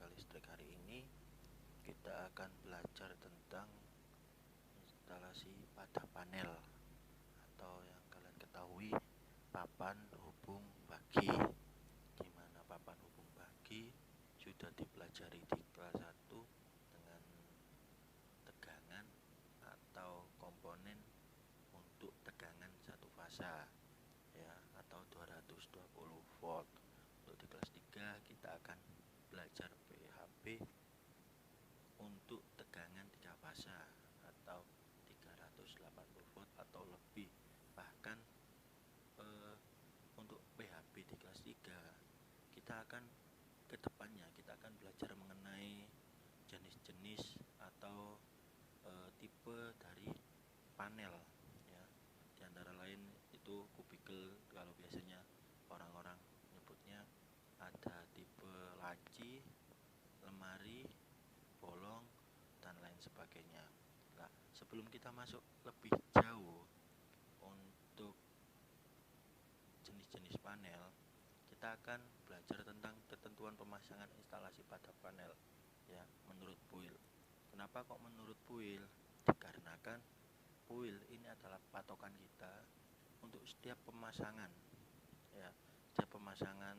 tenaga listrik hari ini kita akan belajar tentang instalasi pada panel atau yang kalian ketahui papan hubung bagi. Gimana papan hubung bagi sudah dipelajari di kelas 1 dengan tegangan atau komponen untuk tegangan satu fasa ya, atau 220 volt. Untuk di kelas 3 kita akan belajar PHB untuk tegangan 3 fasa atau 380 volt atau lebih. Bahkan untuk PHB di kelas 3 kita akan kedepannya kita akan belajar mengenai jenis-jenis atau tipe dari panel ya. Di antara lain itu kubikel, kalau biasanya orang-orang nyebutnya ada tipe laci, lemari, bolong, dan lain sebagainya. Nah, sebelum kita masuk lebih jauh untuk jenis-jenis panel, kita akan belajar tentang ketentuan pemasangan instalasi pada panel ya, menurut PUIL. Kenapa kok menurut PUIL? Dikarenakan PUIL ini adalah patokan kita untuk setiap pemasangan ya, setiap pemasangan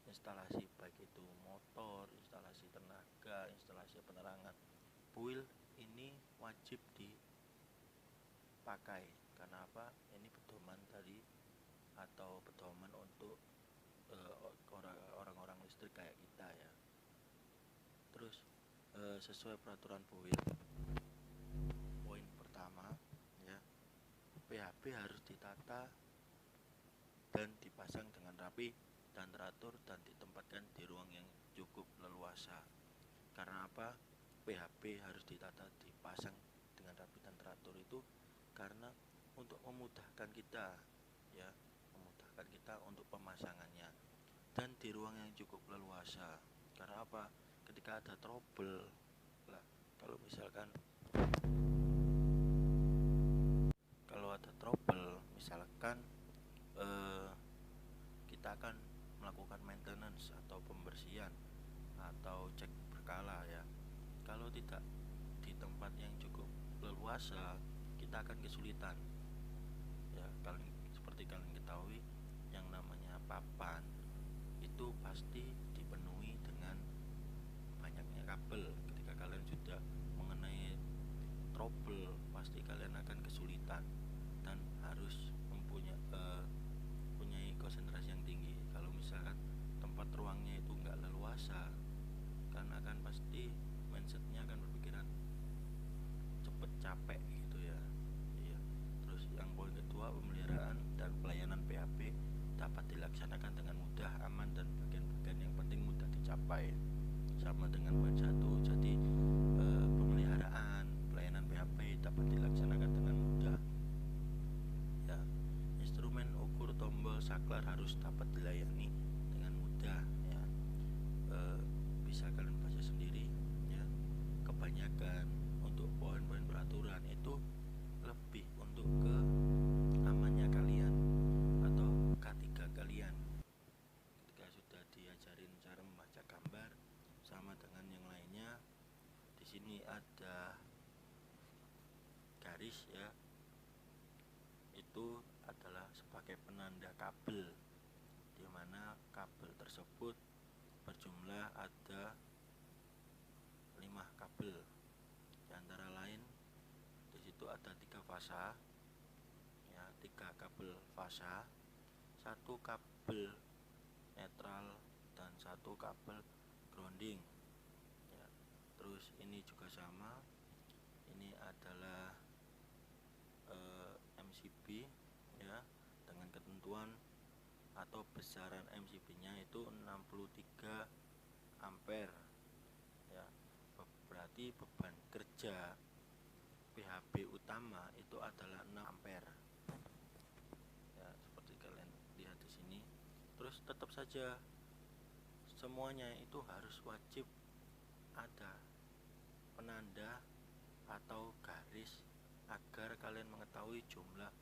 instalasi baik itu motor, instalasi tenaga, instalasi penerangan, PUIL ini wajib dipakai. Karena apa? Ini pedoman dari atau pedoman untuk orang-orang listrik kayak kita ya. Terus sesuai peraturan PUIL, poin pertama ya, PHB harus ditata dan dipasang dengan rapi dan teratur dan ditempatkan di ruang yang cukup leluasa. Karena apa? PHB harus ditata, dipasang dengan rapi dan teratur itu karena untuk memudahkan kita ya, memudahkan kita untuk pemasangannya dan di ruang yang cukup leluasa. Karena apa? Ketika ada trouble lah, kalau misalkan misalkan kita akan melakukan maintenance atau pembersihan atau cek berkala ya. Kalau tidak di tempat yang cukup leluasa, kita akan kesulitan ya. Seperti kalian ketahui, yang namanya papan itu pasti dipenuhi dengan banyaknya kabel. Ketika kalian sudah mengenai trouble, pasti kalian akan kesulitan dan harus mempunyai konsentrasi yang tinggi. Kalau misalkan tempat ruangnya itu enggak leluasa, kan akan pasti mindsetnya akan berpikiran cepet capek gitu ya. Iya. Terus yang poin kedua, pemeliharaan dan pelayanan PHB dapat dilaksanakan dengan mudah, aman, dan bagian-bagian yang penting mudah dicapai. Sama dengan poin 1, jadi pemeliharaan, pelayanan PHB dapat dilaksanakan dengan mudah ya. Instrumen ukur, tombol, saklar harus dapat dilayani dengan mudah ya. Bisa kalian baca sendiri ya. Kebanyakan untuk poin-poin peraturan itu lebih untuk ke amannya kalian atau K3 kalian. Ketika sudah diajarin cara membaca gambar sama dengan yang lainnya, di sini ada garis ya, itu adalah sebagai penanda kabel, di mana kabel tersebut berjumlah ada 5 kabel. Di antara lain di situ ada 3 fasa ya, 3 kabel fasa, 1 kabel netral dan 1 kabel grounding ya. Terus ini juga sama, ini adalah MCB ya, dengan ketentuan atau besaran MCB-nya itu 63 ampere ya. Berarti beban kerja PHB utama itu adalah 6 ampere ya, seperti kalian lihat di sini. Terus tetap saja semuanya itu harus wajib ada penanda atau garis agar kalian mengetahui jumlah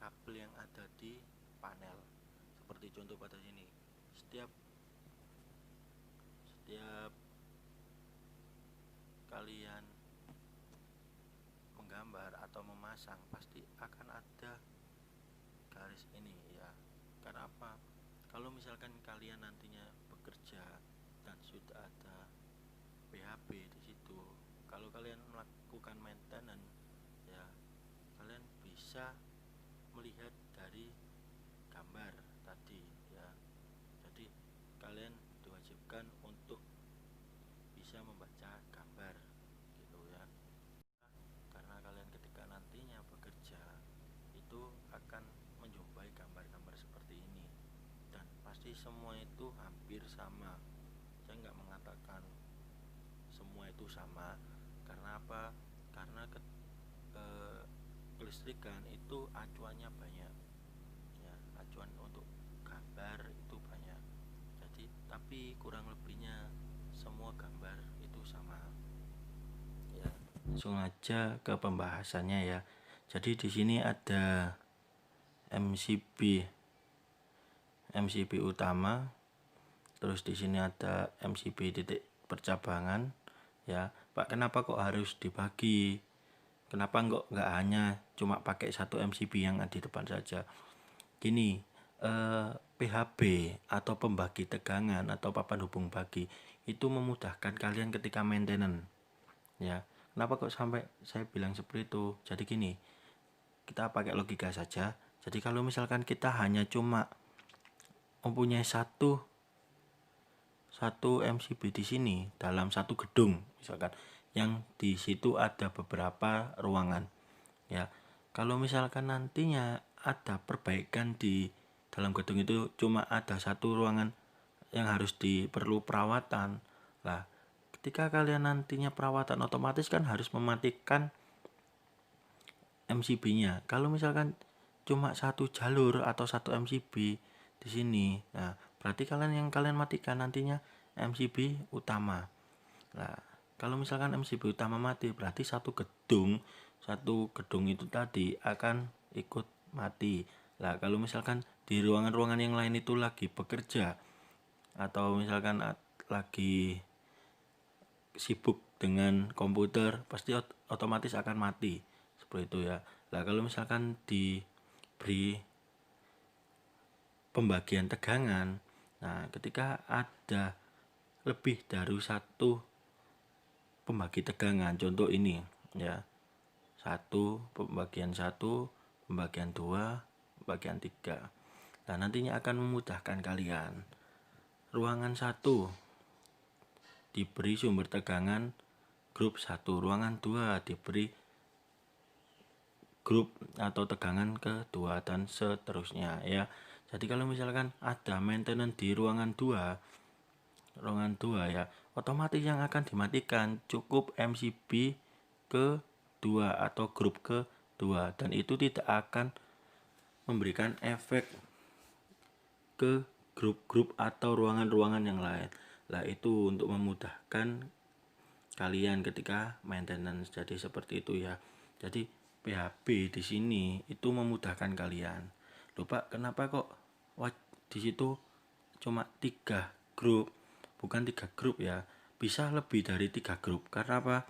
kabel yang ada di panel. Seperti contoh pada sini, setiap pasang pasti akan ada garis ini ya. Karena apa? Kalau misalkan kalian nantinya bekerja dan sudah ada PHB di situ, kalau kalian melakukan maintenance ya, kalian bisa melihat dari gambar tadi ya. Jadi kalian diwajibkan untuk bisa membaca gambar gitu ya. Karena kalian ketika nantinya bekerja itu akan menjumpai gambar-gambar seperti ini, dan pasti semua itu hampir sama. Saya nggak mengatakan semua itu sama. Karena apa? Karena kelistrikan itu acuannya banyak ya, acuan untuk gambar itu banyak. Jadi tapi kurang lebihnya semua gambar itu sama ya. Langsung aja ke pembahasannya ya. Jadi di sini ada MCB utama, terus di sini ada MCB titik percabangan ya. Pak, kenapa kok harus dibagi? Kenapa nggak hanya cuma pakai satu MCB yang ada di depan saja? Gini, PHB atau pembagi tegangan atau papan hubung bagi itu memudahkan kalian ketika maintenance ya. Kenapa kok sampai saya bilang seperti itu? Jadi gini, kita pakai logika saja. Jadi kalau misalkan kita hanya cuma mempunyai satu MCB di sini dalam satu gedung misalkan, yang di situ ada beberapa ruangan ya. Kalau misalkan nantinya ada perbaikan di dalam gedung itu, cuma ada satu ruangan yang harus diperlu perawatan lah. Ketika kalian nantinya perawatan, otomatis kan harus mematikan MCB-nya. Kalau misalkan cuma satu jalur atau satu MCB di sini, nah berarti kalian matikan nantinya MCB utama. Nah, kalau misalkan MCB utama mati, berarti satu gedung itu tadi akan ikut mati. Nah, kalau misalkan di ruangan-ruangan yang lain itu lagi bekerja atau misalkan lagi sibuk dengan komputer, pasti otomatis akan mati seperti itu ya. Nah, kalau misalkan diberi pembagian tegangan, nah ketika ada lebih dari satu pembagi tegangan, contoh ini ya, pembagian 2, pembagian 3. Nah, nantinya akan memudahkan kalian. Ruangan 1 diberi sumber tegangan grup 1, ruangan 2 diberi grup atau tegangan kedua, dan seterusnya ya. Jadi kalau misalkan ada maintenance di ruangan 2 ya, otomatis yang akan dimatikan cukup MCB ke-2 atau grup ke-2, dan itu tidak akan memberikan efek ke grup-grup atau ruangan-ruangan yang lain. Lah, itu untuk memudahkan kalian ketika maintenance. Jadi seperti itu ya. Jadi PHB di sini itu memudahkan kalian. Loh Pak, kenapa kok di situ cuma 3 grup, bukan 3 grup ya? Bisa lebih dari 3 grup. Karena apa?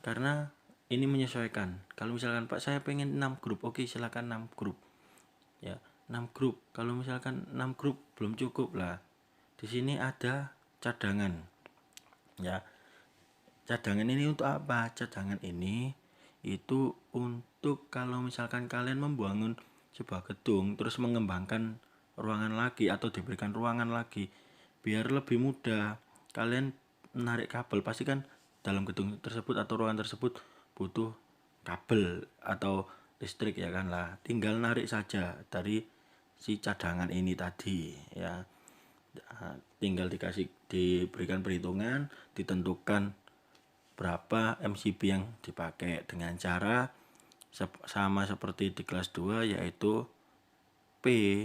Karena ini menyesuaikan. Kalau misalkan Pak, saya pengen 6 grup, oke silakan 6 grup ya, 6 grup. Kalau misalkan 6 grup belum cukup lah, di sini ada cadangan ya. Cadangan ini untuk apa? Cadangan ini itu untuk kalau misalkan kalian membangun sebuah gedung terus mengembangkan ruangan lagi atau diberikan ruangan lagi, biar lebih mudah kalian menarik kabel. Pasti kan dalam gedung tersebut atau ruangan tersebut butuh kabel atau listrik ya kan, lah tinggal narik saja dari si cadangan ini tadi ya. Tinggal diberikan perhitungan, ditentukan berapa MCB yang dipakai dengan cara sama seperti di kelas 2, yaitu P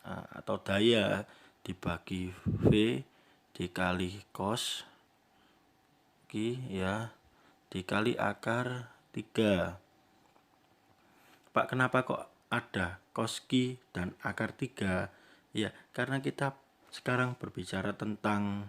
atau daya dibagi V dikali cos Q ya dikali akar 3. Pak, kenapa kok ada cos Q dan akar 3? Ya, karena kita sekarang berbicara tentang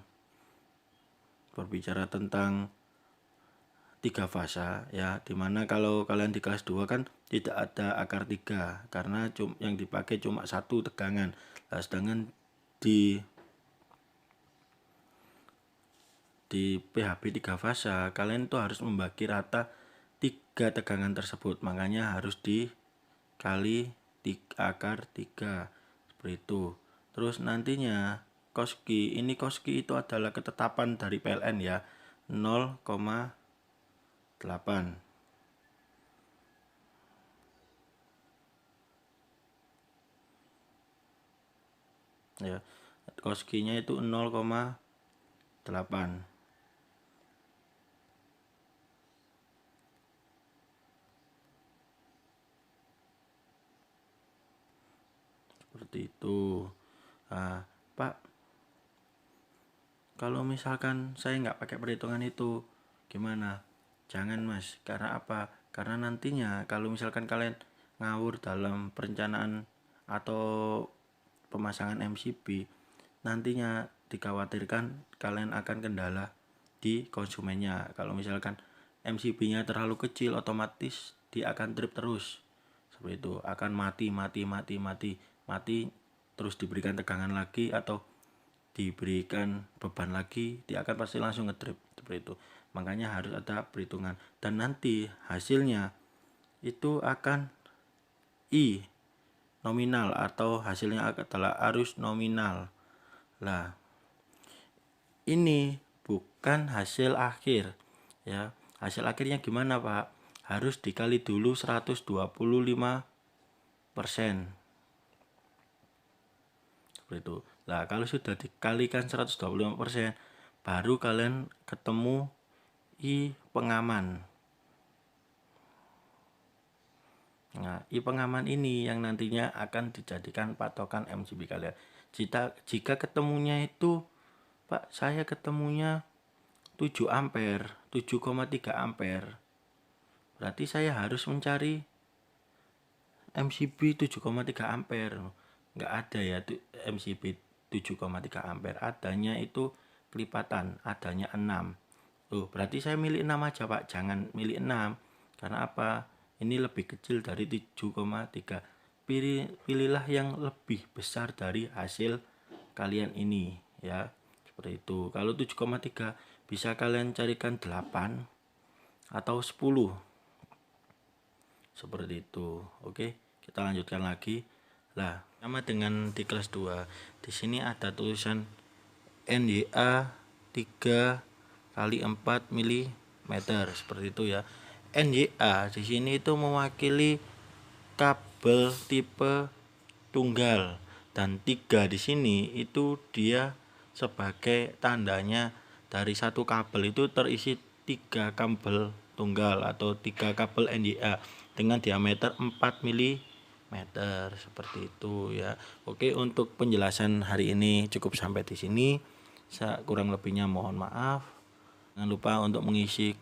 3 fasa ya, dimana kalau kalian di kelas 2 kan tidak ada akar 3 karena yang dipakai cuma 1 tegangan. Nah, sedangkan di PHB 3 fasa kalian itu harus membagi rata 3 tegangan tersebut, makanya harus dikali akar 3 seperti itu. Terus nantinya Koski itu adalah ketetapan dari PLN ya, 0,8 ya, Koskinya itu 0,8 seperti itu. Nah, Pak, kalau misalkan saya nggak pakai perhitungan itu gimana? Jangan Mas, karena apa? Karena nantinya kalau misalkan kalian ngawur dalam perencanaan atau pemasangan MCB, nantinya dikhawatirkan kalian akan kendala di konsumennya. Kalau misalkan MCB-nya terlalu kecil, otomatis dia akan trip terus. Seperti itu, akan mati, terus diberikan tegangan lagi atau diberikan beban lagi, dia akan pasti langsung ngetrip seperti itu. Makanya harus ada perhitungan, dan nanti hasilnya itu akan I nominal atau hasilnya adalah arus nominal. Lah, ini bukan hasil akhir ya. Hasil akhirnya gimana Pak? Harus dikali dulu 125%. Seperti itu. Nah, kalau sudah dikalikan 125%, baru kalian ketemu I pengaman. Nah, I pengaman ini yang nantinya akan dijadikan patokan MCB kalian. Jika ketemunya itu, Pak, saya ketemunya 7 ampere, 7,3 ampere. Berarti saya harus mencari MCB 7,3 ampere. Nggak ada ya MCB 7,3 ampere. Adanya itu kelipatan, adanya 6. Berarti saya milih 6 aja Pak, jangan milih 6. Karena apa? Ini lebih kecil dari 7,3. Pilihlah yang lebih besar dari hasil kalian ini ya. Seperti itu. Kalau 7,3 bisa kalian carikan 8 atau 10. Seperti itu. Oke, kita lanjutkan lagi. Lah, sama dengan di kelas 2. Di sini ada tulisan NYA 3 kali 4 mm seperti itu ya. NYA di sini itu mewakili kabel tipe tunggal, dan 3 di sini itu dia sebagai tandanya dari satu kabel itu terisi 3 kabel tunggal atau 3 kabel NYA dengan diameter 4 mm seperti itu ya. Oke, untuk penjelasan hari ini cukup sampai di sini. Kurang lebihnya mohon maaf. Jangan lupa untuk mengisi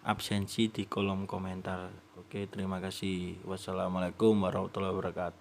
absensi di kolom komentar. Oke, terima kasih. Wassalamualaikum warahmatullahi wabarakatuh.